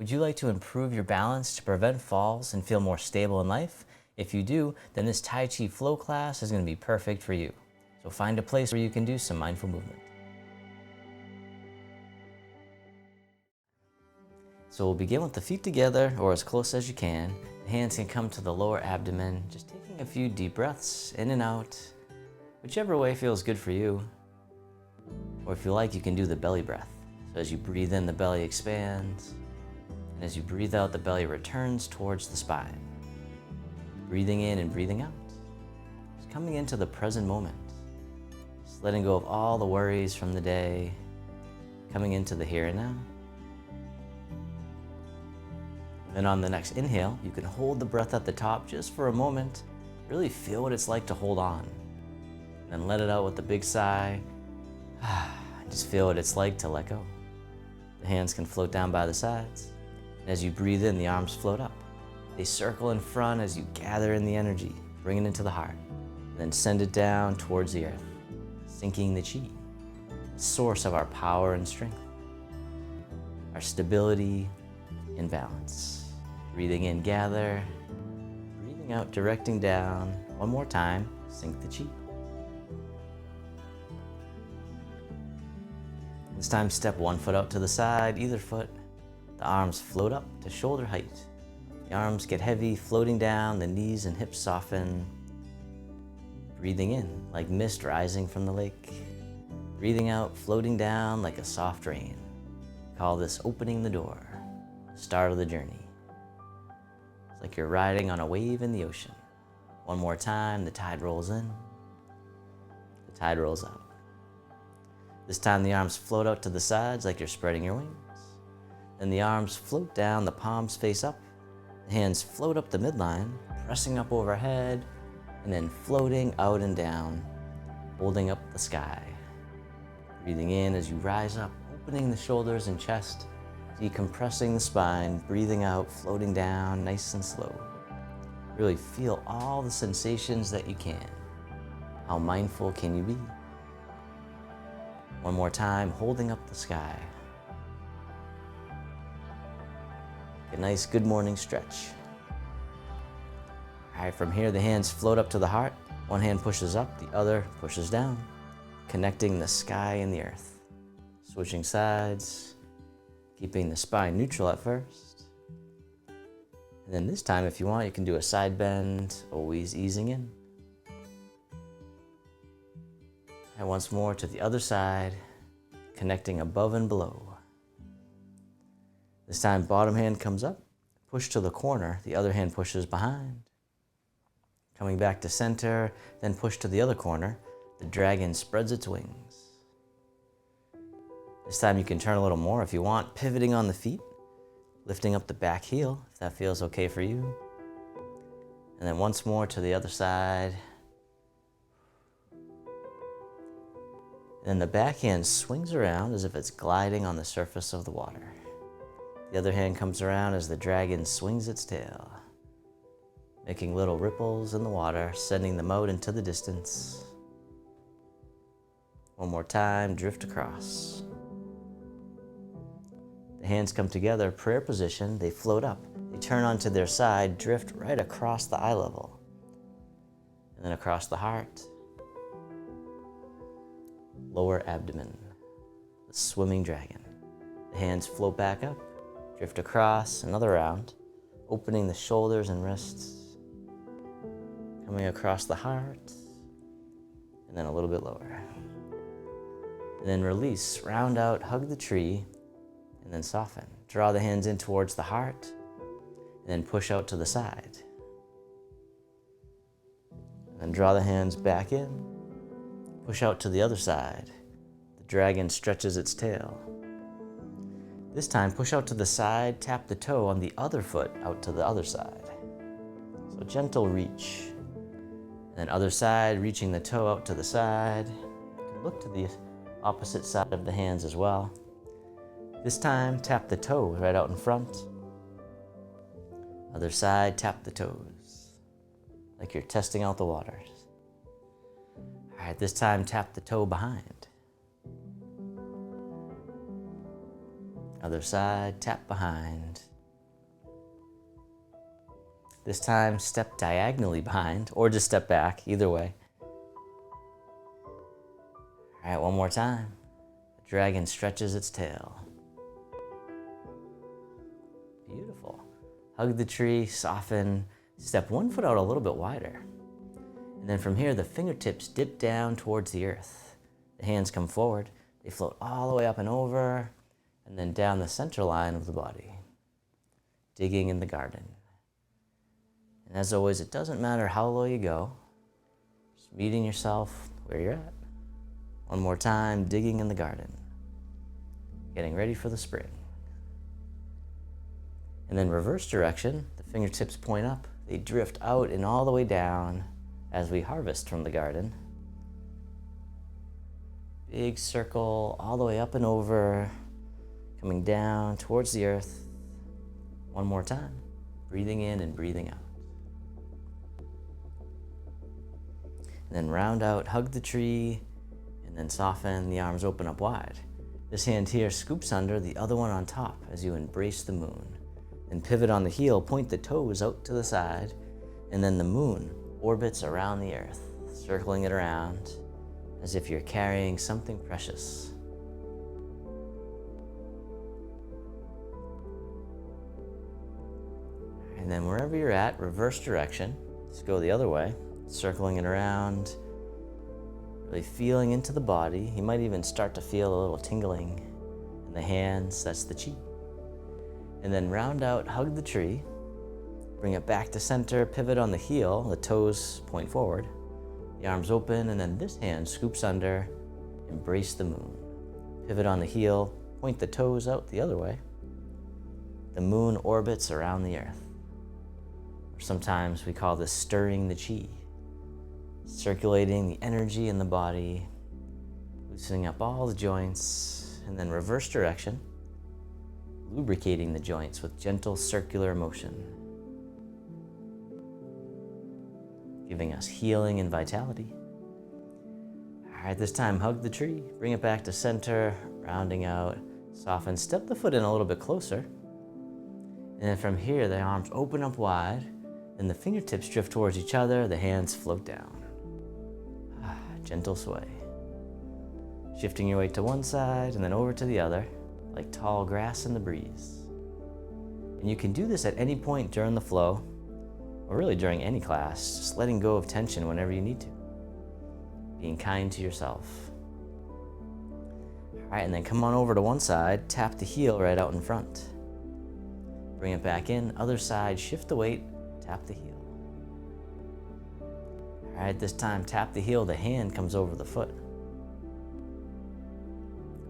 Would you like to improve your balance to prevent falls and feel more stable in life? If you do, then this Tai Chi Flow class is going to be perfect for you. So find a place where you can do some mindful movement. So we'll begin with the feet together or as close as you can. The hands can come to the lower abdomen, just taking a few deep breaths in and out, whichever way feels good for you. Or if you like, you can do the belly breath. So as you breathe in, the belly expands. And as you breathe out, the belly returns towards the spine. Breathing in and breathing out. Just coming into the present moment. Just letting go of all the worries from the day. Coming into the here and now. Then on the next inhale, you can hold the breath at the top just for a moment. Really feel what it's like to hold on. And then let it out with a big sigh. Just feel what it's like to let go. The hands can float down by the sides. And as you breathe in, the arms float up. They circle in front as you gather in the energy, bring it into the heart. And then send it down towards the earth, sinking the chi, the source of our power and strength, our stability and balance. Breathing in, gather. Breathing out, directing down. One more time, sink the chi. This time, step one foot out to the side, either foot. The arms float up to shoulder height. The arms get heavy, floating down, the knees and hips soften. Breathing in, like mist rising from the lake. Breathing out, floating down like a soft rain. Call this opening the door, start of the journey. It's like you're riding on a wave in the ocean. One more time, the tide rolls in, the tide rolls out. This time the arms float out to the sides like you're spreading your wings. Then the arms float down, the palms face up. The hands float up the midline, pressing up overhead, and then floating out and down, holding up the sky. Breathing in as you rise up, opening the shoulders and chest, decompressing the spine, breathing out, floating down, nice and slow. Really feel all the sensations that you can. How mindful can you be? One more time, holding up the sky. A nice good morning stretch. All right, from here, the hands float up to the heart. One hand pushes up, the other pushes down, connecting the sky and the earth. Switching sides, keeping the spine neutral at first. And then this time, if you want, you can do a side bend, always easing in. And once more to the other side, connecting above and below. This time, bottom hand comes up, push to the corner, the other hand pushes behind. Coming back to center, then push to the other corner, the dragon spreads its wings. This time you can turn a little more if you want, pivoting on the feet, lifting up the back heel, if that feels okay for you. And then once more to the other side. And then the back hand swings around as if it's gliding on the surface of the water. The other hand comes around as the dragon swings its tail, making little ripples in the water, sending them out into the distance. One more time, drift across. The hands come together, prayer position, they float up. They turn onto their side, drift right across the eye level. And then across the heart. Lower abdomen, the swimming dragon. The hands float back up, drift across, another round, opening the shoulders and wrists, coming across the heart, and then a little bit lower. And then release, round out, hug the tree, and then soften. Draw the hands in towards the heart, and then push out to the side. And then draw the hands back in, push out to the other side. The dragon stretches its tail. This time, push out to the side, tap the toe on the other foot out to the other side. So gentle reach. And then other side, reaching the toe out to the side. You can look to the opposite side of the hands as well. This time, tap the toe right out in front. Other side, tap the toes, like you're testing out the waters. All right, this time, tap the toe behind. Other side, tap behind. This time, step diagonally behind, or just step back, either way. All right, one more time. The dragon stretches its tail. Beautiful. Hug the tree, soften, step one foot out a little bit wider. And then from here, the fingertips dip down towards the earth. The hands come forward. They float all the way up and over, and then down the center line of the body. Digging in the garden. And as always, it doesn't matter how low you go. Just meeting yourself where you're at. One more time, digging in the garden. Getting ready for the spring. And then reverse direction, the fingertips point up. They drift out and all the way down as we harvest from the garden. Big circle all the way up and over, coming down towards the earth. One more time, breathing in and breathing out. And then round out, hug the tree, and then soften, the arms open up wide. This hand here scoops under, the other one on top as you embrace the moon. Then pivot on the heel, point the toes out to the side, and then the moon orbits around the earth, circling it around as if you're carrying something precious. And then wherever you're at, reverse direction. Just go the other way, circling it around, really feeling into the body. You might even start to feel a little tingling in the hands, that's the chi. And then round out, hug the tree, bring it back to center, pivot on the heel, the toes point forward, the arms open, and then this hand scoops under, embrace the moon. Pivot on the heel, point the toes out the other way. The moon orbits around the earth. Or sometimes we call this stirring the chi, circulating the energy in the body, loosening up all the joints, and then reverse direction, lubricating the joints with gentle circular motion, giving us healing and vitality. All right, this time hug the tree, bring it back to center, rounding out, soften, step the foot in a little bit closer. And then from here, the arms open up wide, and the fingertips drift towards each other, the hands float down. Gentle sway. Shifting your weight to one side and then over to the other, like tall grass in the breeze. And you can do this at any point during the flow, or really during any class, just letting go of tension whenever you need to. Being kind to yourself. All right, and then come on over to one side, tap the heel right out in front. Bring it back in, other side, shift the weight, tap the heel. All right, this time tap the heel, the hand comes over the foot.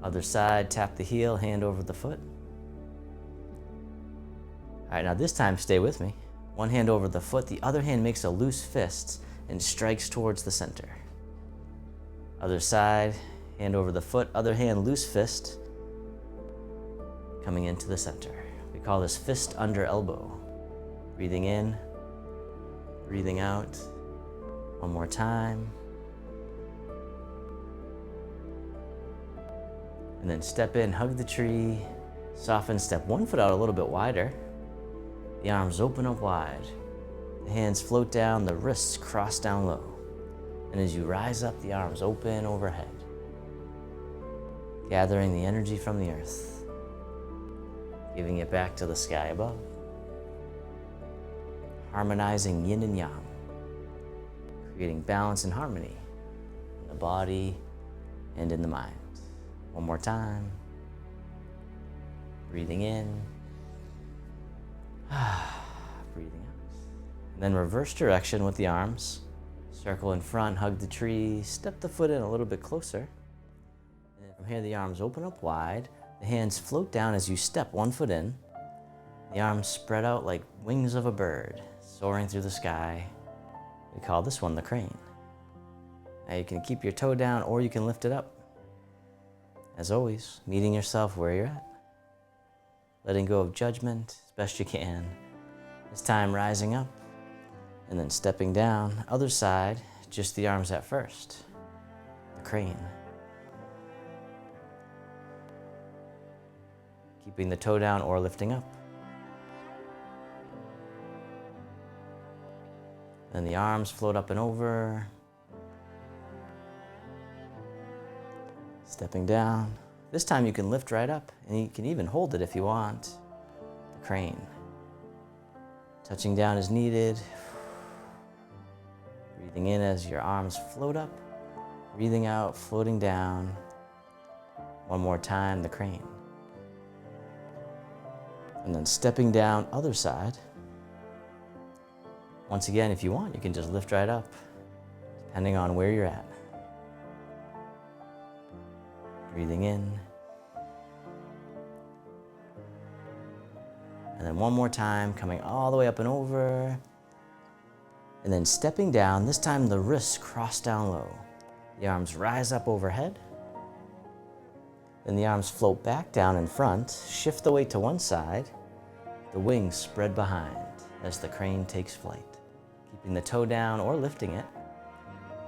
Other side, tap the heel, hand over the foot. All right, now this time stay with me. One hand over the foot, the other hand makes a loose fist and strikes towards the center. Other side, hand over the foot, other hand loose fist, coming into the center. We call this fist under elbow. Breathing in, breathing out. One more time. And then step in, hug the tree, soften, step one foot out a little bit wider. The arms open up wide. The hands float down, the wrists cross down low. And as you rise up, the arms open overhead, gathering the energy from the earth, giving it back to the sky above. Harmonizing yin and yang, creating balance and harmony in the body and in the mind. One more time. Breathing in. Breathing out. And then reverse direction with the arms. Circle in front, hug the tree, step the foot in a little bit closer. And then from here, the arms open up wide. The hands float down as you step one foot in. The arms spread out like wings of a bird, soaring through the sky. We call this one the crane. Now you can keep your toe down or you can lift it up. As always, meeting yourself where you're at. Letting go of judgment as best you can. This time rising up and then stepping down. Other side, just the arms at first. The crane. Keeping the toe down or lifting up. Then the arms float up and over. Stepping down. This time you can lift right up, and you can even hold it if you want. The crane. Touching down as needed. Breathing in as your arms float up. Breathing out, floating down. One more time, the crane. And then stepping down, other side. Once again, if you want, you can just lift right up, depending on where you're at. Breathing in. And then one more time, coming all the way up and over. And then stepping down, this time the wrists cross down low. The arms rise up overhead. Then the arms float back down in front, shift the weight to one side. The wings spread behind as the crane takes flight. Keeping the toe down or lifting it.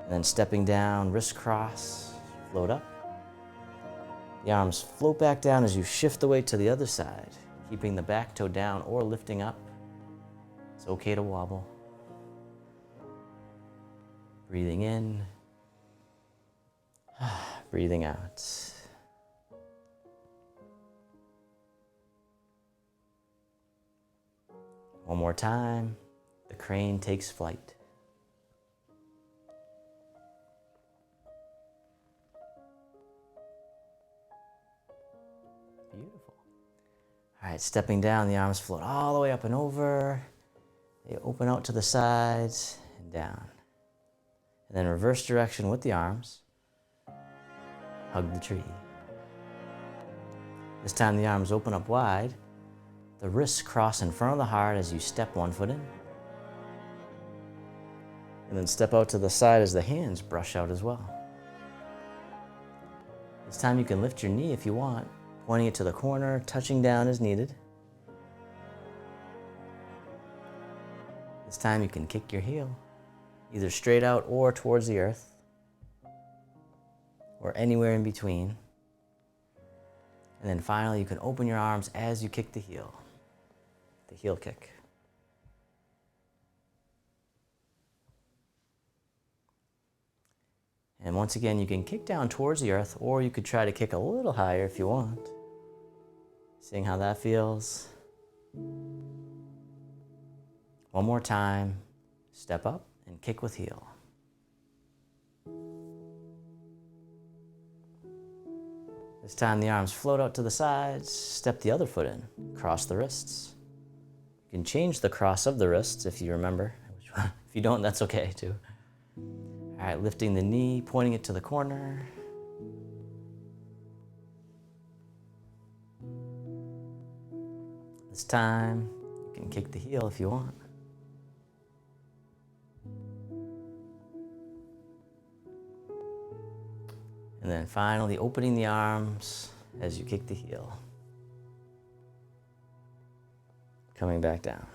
And then stepping down, wrists cross, float up. The arms float back down as you shift the weight to the other side, keeping the back toe down or lifting up. It's okay to wobble. Breathing in, breathing out. One more time, the crane takes flight. Beautiful. All right, stepping down, the arms float all the way up and over. They open out to the sides and down. And then reverse direction with the arms. Hug the tree. This time the arms open up wide. The wrists cross in front of the heart as you step one foot in. And then step out to the side as the hands brush out as well. This time you can lift your knee if you want, pointing it to the corner, touching down as needed. This time you can kick your heel, either straight out or towards the earth, or anywhere in between. And then finally you can open your arms as you kick the heel kick. And once again, you can kick down towards the earth, or you could try to kick a little higher if you want. Seeing how that feels. One more time, step up and kick with heel. This time the arms float out to the sides, step the other foot in, cross the wrists. You can change the cross of the wrists if you remember. If you don't, that's okay too. All right, lifting the knee, pointing it to the corner. This time, you can kick the heel if you want. And then finally, opening the arms as you kick the heel. Coming back down.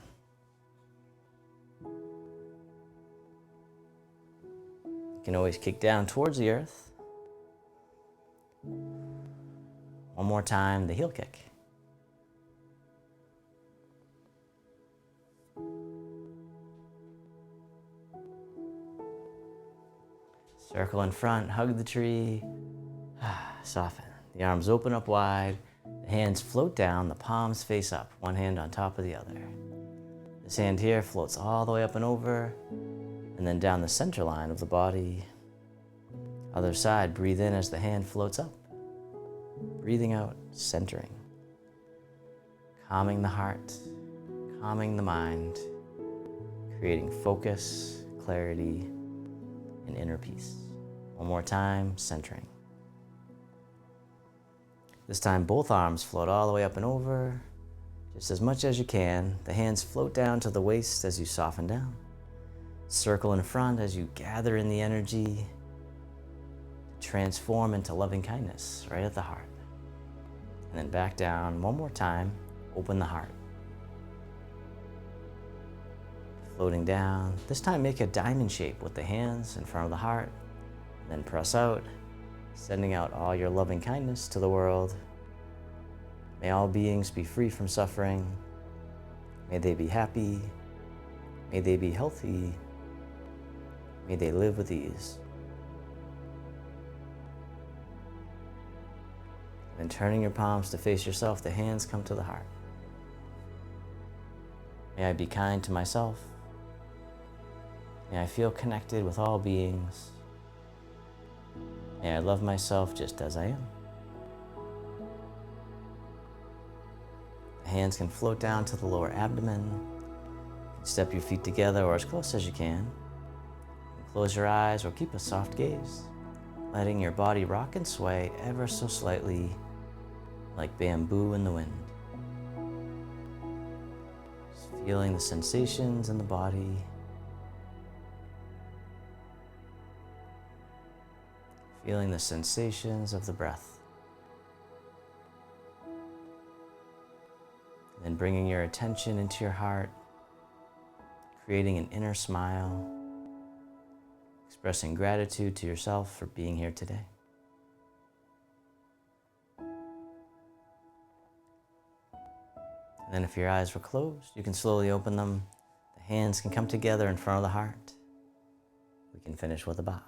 You can always kick down towards the earth. One more time, the heel kick. Circle in front, hug the tree. Soften. The arms open up wide. The hands float down, the palms face up, one hand on top of the other. This hand here floats all the way up and over, and then down the center line of the body. Other side, breathe in as the hand floats up. Breathing out, centering. Calming the heart, calming the mind, creating focus, clarity, and inner peace. One more time, centering. This time, both arms float all the way up and over, just as much as you can. The hands float down to the waist as you soften down. Circle in front as you gather in the energy to transform into loving kindness right at the heart. And then back down one more time, open the heart. Floating down. This time, make a diamond shape with the hands in front of the heart, and then press out, sending out all your loving kindness to the world. May all beings be free from suffering. May they be happy. May they be healthy. May they live with ease. And turning your palms to face yourself, the hands come to the heart. May I be kind to myself. May I feel connected with all beings. May I love myself just as I am. The hands can float down to the lower abdomen. You can step your feet together or as close as you can. Close your eyes or keep a soft gaze, letting your body rock and sway ever so slightly like bamboo in the wind. Just feeling the sensations in the body. Feeling the sensations of the breath. Then bringing your attention into your heart, creating an inner smile, expressing gratitude to yourself for being here today. And then if your eyes were closed, you can slowly open them. The hands can come together in front of the heart. We can finish with a bow.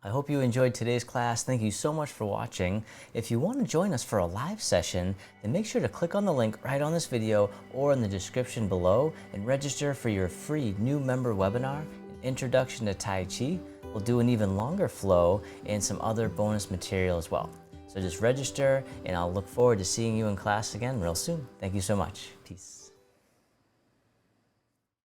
I hope you enjoyed today's class. Thank you so much for watching. If you want to join us for a live session, then make sure to click on the link right on this video or in the description below and register for your free new member webinar, Introduction to Tai Chi. We'll do an even longer flow and some other bonus material as well. So just register and I'll look forward to seeing you in class again real soon. Thank you so much. Peace.